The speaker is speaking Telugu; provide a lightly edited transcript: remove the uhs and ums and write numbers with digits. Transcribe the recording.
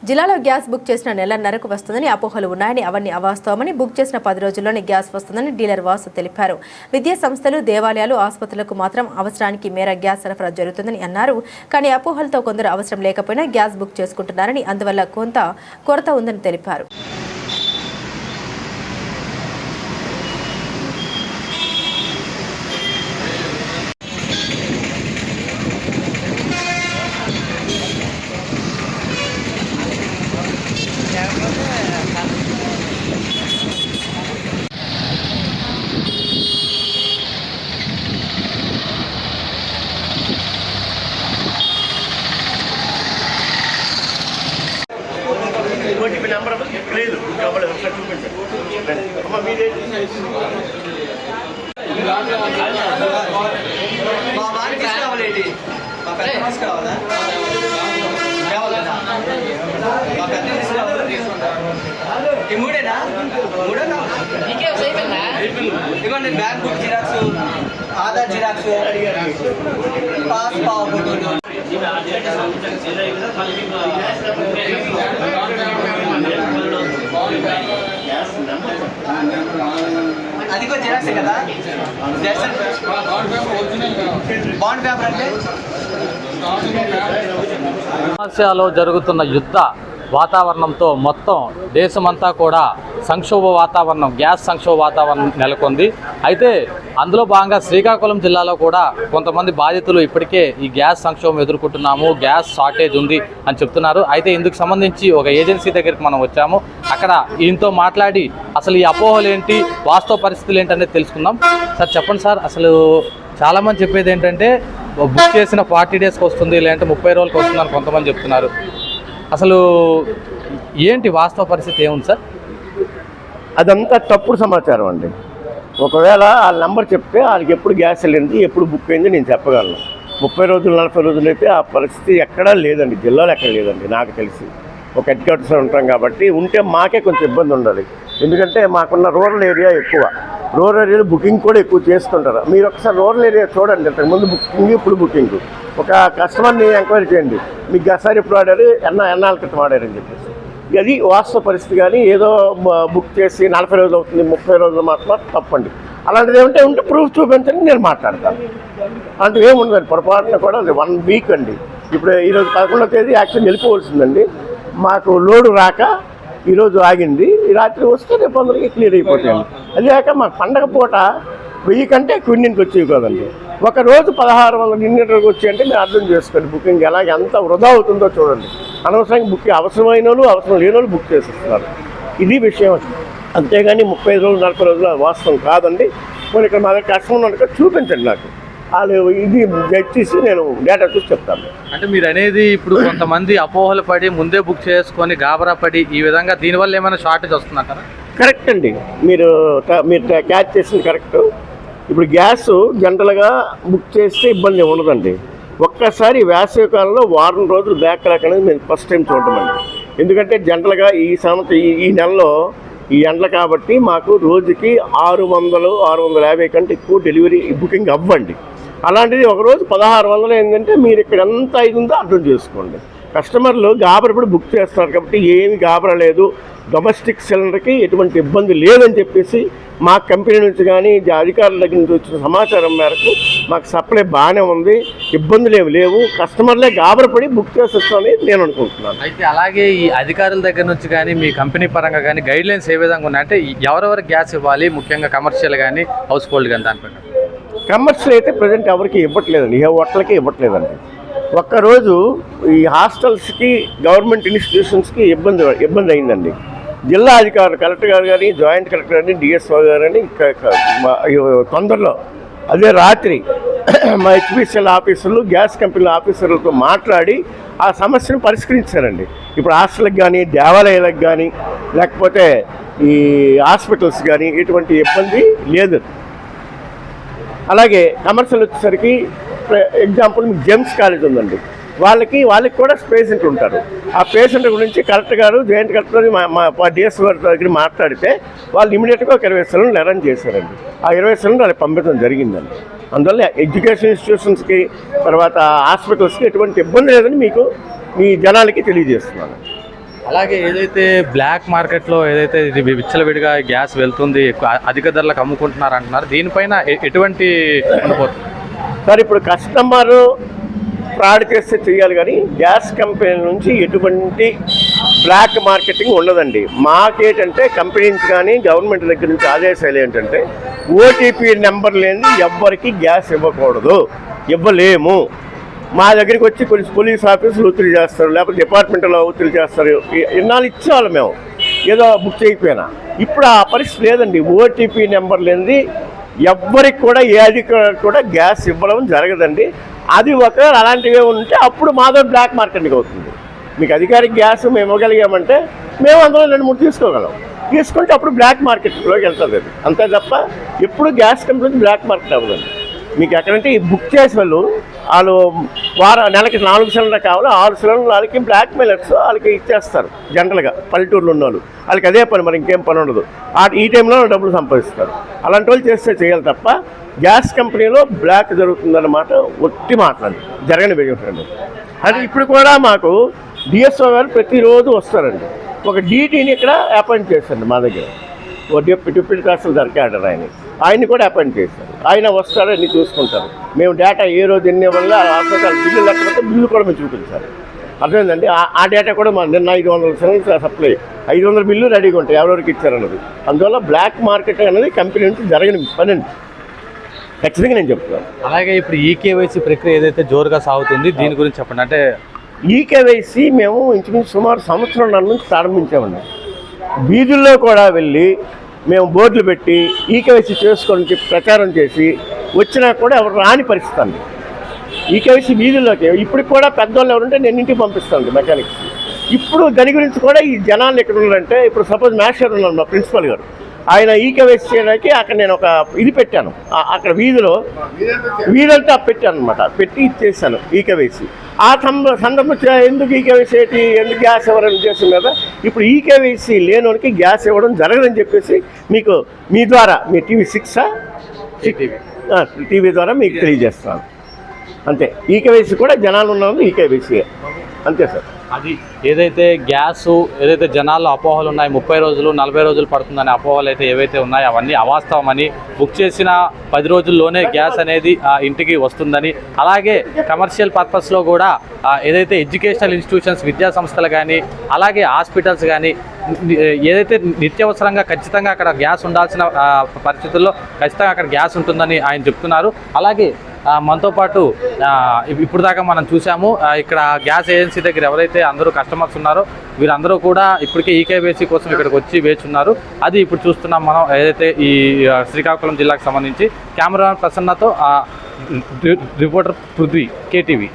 జిల్లాలో గ్యాస్ బుక్ చేసిన నెలన్నరకు వస్తుందని అపోహలు ఉన్నాయని, అవన్నీ అవాస్తవమని, బుక్ చేసిన 10 రోజుల్లోనే గ్యాస్ వస్తుందని డీలర్ వాసు తెలిపారు. విద్యా సంస్థలు, దేవాలయాలు, ఆసుపత్రులకు మాత్రం అవసరానికి మేర గ్యాస్ సరఫరా జరుగుతుందని అన్నారు. కానీ అపోహలతో కొందరు అవసరం లేకపోయినా గ్యాస్ బుక్ చేసుకుంటున్నారని, అందువల్ల కొంత కొరత ఉందని తెలిపారు. Bank book xerox, Aadhaar xerox, pass అది కూడా జిరాక్స్ కదా. బాండ్ పేపర్ అంటే సమస్యలో జరుగుతున్న యుద్ధ వాతావరణంతో మొత్తం దేశమంతా కూడా సంక్షోభ వాతావరణం, గ్యాస్ సంక్షోభ వాతావరణం నెలకొంది. అయితే అందులో భాగంగా శ్రీకాకుళం జిల్లాలో కూడా కొంతమంది బాధితులు ఇప్పటికే ఈ గ్యాస్ సంక్షోభం ఎదుర్కొంటున్నాము, గ్యాస్ షార్టేజ్ ఉంది అని చెప్తున్నారు. అయితే ఇందుకు సంబంధించి ఒక ఏజెన్సీ దగ్గరికి మనం వచ్చాము. అక్కడ ఈయనతో మాట్లాడి అసలు ఈ అపోహలు ఏంటి, వాస్తవ పరిస్థితులు ఏంటనేది తెలుసుకుందాం. సార్ చెప్పండి సార్, అసలు చాలామంది చెప్పేది ఏంటంటే బుక్ చేసిన 40 డేస్కి వస్తుంది, లేదంటే 30 రోజులకు వస్తుందని కొంతమంది చెప్తున్నారు. అసలు ఏంటి వాస్తవ పరిస్థితి ఏముంది సార్? అదంతా తప్పుడు సమాచారం అండి. ఒకవేళ వాళ్ళ నెంబర్ చెప్తే వాళ్ళకి ఎప్పుడు గ్యాస్ వెళ్ళింది, ఎప్పుడు బుక్ అయింది నేను చెప్పగలను. 30 రోజులు 40 రోజులు అయితే ఆ పరిస్థితి ఎక్కడా లేదండి, జిల్లాలో ఎక్కడ లేదండి నాకు తెలిసి. ఒక హెడ్ క్వార్టర్స్లో ఉంటాం కాబట్టి ఉంటే మాకే కొంచెం ఇబ్బంది ఉండాలి. ఎందుకంటే మాకున్న రూరల్ ఏరియా ఎక్కువ, రూరల్ ఏరియాలో బుకింగ్ కూడా ఎక్కువ చేస్తుంటారు. మీరు ఒకసారి రూరల్ ఏరియా చూడండి, ఇంతకుముందు బుకింగ్ ఇప్పుడు బుకింగ్. ఒక కస్టమర్ని ఎంక్వైరీ చేయండి, మీకు గసారి ఎప్పుడు ఆడారు, ఎన్నాళ్ళ క్రితం ఆడారని చెప్పేసి. అది వాస్తవ పరిస్థితి. కానీ ఏదో బుక్ చేసి 40 రోజులు అవుతుంది, 30 రోజులు మాత్రం తప్పండి. అలాంటిది ఏమంటే ఉంటే ప్రూఫ్ చూపించండి, నేను మాట్లాడతాను. అలాంటివి ఏముండదండి. పొరపాటున కూడా అది 1 వీక్ అండి. ఇప్పుడు ఈరోజు 11వ తేదీ యాక్చువల్లీ వెళ్ళిపోవలసిందండి. మాకు లోడు రాక ఈరోజు ఆగింది. ఈ రాత్రి వస్తే రేపు అందరికీ క్లియర్ అయిపోతాయండి. అది కాక మాకు పండగ పూట 1000 కంటే ఎక్కువ ఇండియన్కి వచ్చేవి కదండి. ఒకరోజు 1600 ఇండియన్కి వచ్చి అంటే మీరు అర్థం చేసుకోండి బుకింగ్ ఎలా ఎంత వృధా అవుతుందో చూడండి. అనవసరంగా బుకింగ్ అవసరమైన వాళ్ళు, అవసరం లేని వాళ్ళు బుక్ చేసేస్తున్నారు. ఇది విషయం. అంతేగాని 35 రోజులు 40 రోజులు వాస్తవం కాదండి. మరి ఇక్కడ మా దగ్గర కస్టమర్ ఉన్నట్టుగా చూపించండి నాకు. వాళ్ళు ఇది తెచ్చేసి నేను డేటా చూసి చెప్తాను. అంటే మీరు అనేది ఇప్పుడు కొంతమంది అపోహలు పడి ముందే బుక్ చేసుకొని గాబరా పడి ఈ విధంగా దీనివల్ల ఏమైనా షార్టేజ్ వస్తుందంటారా? కరెక్ట్ అండి, మీరు క్యాచ్ చేసింది కరెక్ట్. ఇప్పుడు గ్యాస్ జనరల్గా బుక్ చేస్తే ఇబ్బంది ఉండదండి. ఒక్కసారి వేసవి కాలంలో వారం రోజులు బ్యాక్ ట్రాక్ అనేది మేము ఫస్ట్ టైం చూడటమండి. ఎందుకంటే జనరల్గా ఈ సంవత్సరం ఈ నెలలో ఈ ఎండలు కాబట్టి మాకు రోజుకి 600-650 కంటే ఎక్కువ డెలివరీ బుకింగ్ అవ్వండి. అలాంటిది ఒకరోజు 1600 ఏంటంటే మీరు ఇక్కడ ఎంత అయిందో అర్థం చేసుకోండి. కస్టమర్లు గాబరపడి బుక్ చేస్తారు కాబట్టి ఏమి గాబర లేదు, డొమెస్టిక్ సిలిండర్కి ఎటువంటి ఇబ్బంది లేదని చెప్పేసి మా కంపెనీ నుంచి కానీ అధికారుల దగ్గర నుంచి వచ్చిన సమాచారం మేరకు మాకు సప్లై బాగానే ఉంది, ఇబ్బందులు ఏమి లేవు. కస్టమర్లే గాబరపడి బుక్ చేసేస్తామని నేను అనుకుంటున్నాను. అయితే అలాగే ఈ అధికారుల దగ్గర నుంచి కానీ మీ కంపెనీ పరంగా కానీ గైడ్ లైన్స్ ఏ విధంగా ఉన్నాయంటే ఎవరెవరు గ్యాస్ ఇవ్వాలి, ముఖ్యంగా కమర్షియల్ కానీ హౌస్ హోల్డ్ కానీ దానిపైన? కమర్షియల్ అయితే ప్రజెంట్ ఎవరికి ఇవ్వట్లేదండి, ఏ హోటల్కి ఇవ్వట్లేదండి. ఒక్కరోజు ఈ హాస్టల్స్కి, గవర్నమెంట్ ఇన్స్టిట్యూషన్స్కి ఇబ్బంది అయిందండి. జిల్లా అధికారులు, కలెక్టర్ గారు కానీ, జాయింట్ కలెక్టర్ కానీ, డిఎస్ఓ గారు కానీ తొందరలో అదే రాత్రి మా హెచ్పిసిఎల్ ఆఫీసర్లు, గ్యాస్ కంపెనీల ఆఫీసర్లతో మాట్లాడి ఆ సమస్యను పరిష్కరించారండి. ఇప్పుడు హాస్టల్కి కానీ, దేవాలయాలకు కానీ, లేకపోతే ఈ హాస్పిటల్స్ కానీ ఎటువంటి ఇబ్బంది లేదు. అలాగే కమర్షియల్ వచ్చేసరికి ఎగ్జాంపుల్ మీకు జెమ్స్ కాలేజ్ ఉందండి, వాళ్ళకి కూడా పేషెంట్ ఉంటారు. ఆ పేషెంట్ గురించి కలెక్టర్ గారు, జాయింట్ కలెక్టర్ మా డిఎస్ గారి దగ్గర మాట్లాడితే వాళ్ళు ఇమీడియట్గా ఒక 20 సిలిండర్లు అరేంజ్ చేశారండి. ఆ 20 సిలిండర్లు వాళ్ళకి పంపించడం జరిగిందండి. అందువల్ల ఎడ్యుకేషన్ ఇన్స్టిట్యూషన్స్కి, తర్వాత హాస్పిటల్స్కి ఎటువంటి ఇబ్బంది లేదని మీకు మీ జనాలకి తెలియజేస్తున్నాను. అలాగే ఏదైతే బ్లాక్ మార్కెట్లో ఏదైతే ఇది విచ్చలవిడిగా గ్యాస్ వెళ్తుంది, అధిక ధరలకు అమ్ముకుంటున్నారు అంటున్నారు, దీనిపైన ఎటువంటి ఉండబోతుంది సార్? ఇప్పుడు కస్టమరు ఫ్రాడ్ చేస్తే చేయాలి, కానీ గ్యాస్ కంపెనీ నుంచి ఎటువంటి బ్లాక్ మార్కెటింగ్ ఉండదండి. మాకేంటంటే కంపెనీ నుంచి కానీ గవర్నమెంట్ దగ్గర నుంచి ఆదేశాలు ఏంటంటే ఓటీపీ నెంబర్ లేని ఎవ్వరికి గ్యాస్ ఇవ్వకూడదు, ఇవ్వలేము. మా దగ్గరికి వచ్చి కొన్ని పోలీస్ ఆఫీసులు ఒత్తిడి చేస్తారు, లేకపోతే డిపార్ట్మెంట్లో ఒత్తిడి చేస్తారు. ఇన్నాళ్ళు ఇచ్చేవాళ్ళం మేము, ఏదో బుక్ చేయకపోయినా. ఇప్పుడు ఆ పరిస్థితి లేదండి. ఓటీపీ నెంబర్ లేనిది ఎవ్వరికి కూడా ఏ అధికారికి కూడా గ్యాస్ ఇవ్వడం జరగదండి. అది ఒకవేళ అలాంటివి ఉంటే అప్పుడు మాదో బ్లాక్ మార్కెటింగ్ అవుతుంది. మీకు అధికారిక గ్యాస్ మేము ఇవ్వగలిగామంటే మేము అందులో 2-3 తీసుకోగలం. తీసుకుంటే అప్పుడు బ్లాక్ మార్కెట్లోకి వెళ్తుంది. అది అంతే తప్ప ఎప్పుడు గ్యాస్ కంపెనీ బ్లాక్ మార్కెట్ అవ్వదండి. మీకు ఎక్కడంటే ఈ బుక్ చేసే వాళ్ళు నెలకి 4 సిలిండర్ కావాలి, 6 సిలిండర్లు వాళ్ళకి బ్లాక్ మెయిలర్స్ వాళ్ళకి ఇచ్చేస్తారు. జనరల్గా పల్లెటూరులో ఉన్న వాళ్ళకి అదే పని, మరి ఇంకేం పని ఉండదు. ఈ టైంలో డబ్బులు సంపాదిస్తారు. అలాంటి వాళ్ళు చేస్తే చేయాలి తప్ప గ్యాస్ కంపెనీలో బ్లాక్ జరుగుతుందన్నమాట ఒట్టి మాట్లాడి జరగని బెనిఫిట్. అది ఇప్పుడు కూడా మాకు డిఎస్ఓ గారు ప్రతిరోజు వస్తారండి. ఒక డీటీని ఇక్కడ అపాయింట్ చేస్తారండి మా దగ్గర. ఓ డిప్యూటీ తహసీల్దార్ క్యాడర్ ఆయన్ని కూడా అపాయింట్ చేస్తారు. ఆయన వస్తారు, అన్ని చూసుకుంటారు. మేము డేటా ఏ రోజు ఎన్ని వల్ల బిల్లు లేకపోతే బిల్లు కూడా మేము చూపించాలి. అర్థమైందండి. ఆ డేటా కూడా మా నిన్న 500 సిలిండర్ సప్లై 500 బిల్లు రెడీగా ఉంటాయి ఎవరెవరికి ఇచ్చారన్నది. అందువల్ల బ్లాక్ మార్కెట్ అనేది కంపెనీ నుంచి జరగని పని అండి, ఖచ్చితంగా నేను చెప్తున్నాను. అలాగే ఇప్పుడు ఈకేవైసీ ప్రక్రియ ఏదైతే జోరుగా సాగుతుంది దీని గురించి చెప్పండి. అంటే ఈకేవైసీ మేము ఇంచుమించు సుమారు సంవత్సరంన్నర నుంచి ప్రారంభించామండి. వీధుల్లో కూడా వెళ్ళి మేము బోర్డులు పెట్టి ఈకేవైసీ చేసుకోవడానికి ప్రచారం చేసి వచ్చినా కూడా ఎవరు రాని పరిస్థితి అండి. ఈకేవైసీ వీధుల్లోకి ఇప్పటికి కూడా పెద్దవాళ్ళు ఎవరుంటే నేను ఇంటికి పంపిస్తాను మెకానిక్స్. ఇప్పుడు దాని గురించి కూడా ఈ జనాలు ఎక్కడ ఉన్నారంటే, ఇప్పుడు సపోజ్ మాస్టర్ ఉన్నారు మా ప్రిన్సిపల్ గారు, ఆయన ఈకేవైసీ చేయడానికి అక్కడ నేను ఒక ఇది పెట్టాను. అక్కడ వీధంతా పెట్టాను అనమాట, పెట్టి ఇచ్చేసాను ఈకేవైసీ. ఆ సందర్భం ఎందుకు ఈకేవైసీ ఏంటి, ఎందుకు గ్యాస్ ఇవ్వడం ఉద్దేశం కదా. ఇప్పుడు ఈకేవైసీ లేనోనికి గ్యాస్ ఇవ్వడం జరగదని చెప్పేసి మీకు మీ ద్వారా, మీ టీవీ ద్వారా మీకు తెలియజేస్తాను. అంతే. ఈకేవైసీ కూడా జనాలు ఉన్నది ఈకేవైసీ అంతే సార్. అది ఏదైతే గ్యాస్ ఏదైతే జనాల్లో అపోహలు ఉన్నాయి, 30 రోజులు 40 రోజులు పడుతుందనే అపోహలు అయితే ఏవైతే ఉన్నాయో అవన్నీ అవాస్తవమని, బుక్ చేసిన 10 రోజుల్లోనే గ్యాస్ అనేది ఇంటికి వస్తుందని, అలాగే కమర్షియల్ పర్పస్లో కూడా ఏదైతే ఎడ్యుకేషనల్ ఇన్స్టిట్యూషన్స్ విద్యా సంస్థలు కానీ అలాగే హాస్పిటల్స్ కానీ ఏదైతే నిత్యవసరంగా ఖచ్చితంగా అక్కడ గ్యాస్ ఉండాల్సిన పరిస్థితుల్లో ఖచ్చితంగా అక్కడ గ్యాస్ ఉంటుందని ఆయన చెప్తున్నారు. అలాగే మనతో పాటు ఇప్పుడు దాకా మనం చూసాము ఇక్కడ గ్యాస్ ఏజెన్సీ దగ్గర ఎవరైతే అందరూ కస్టమర్స్ ఉన్నారో వీరందరూ కూడా ఇప్పటికే ఈకేవైసీ కోసం ఇక్కడికి వచ్చి వేచున్నారు. అది ఇప్పుడు చూస్తున్నాం మనం ఏదైతే ఈ శ్రీకాకుళం జిల్లాకు సంబంధించి. కెమెరామెన్ ప్రసన్నతో రిపోర్టర్ పృథ్వీ, కేటీవీ.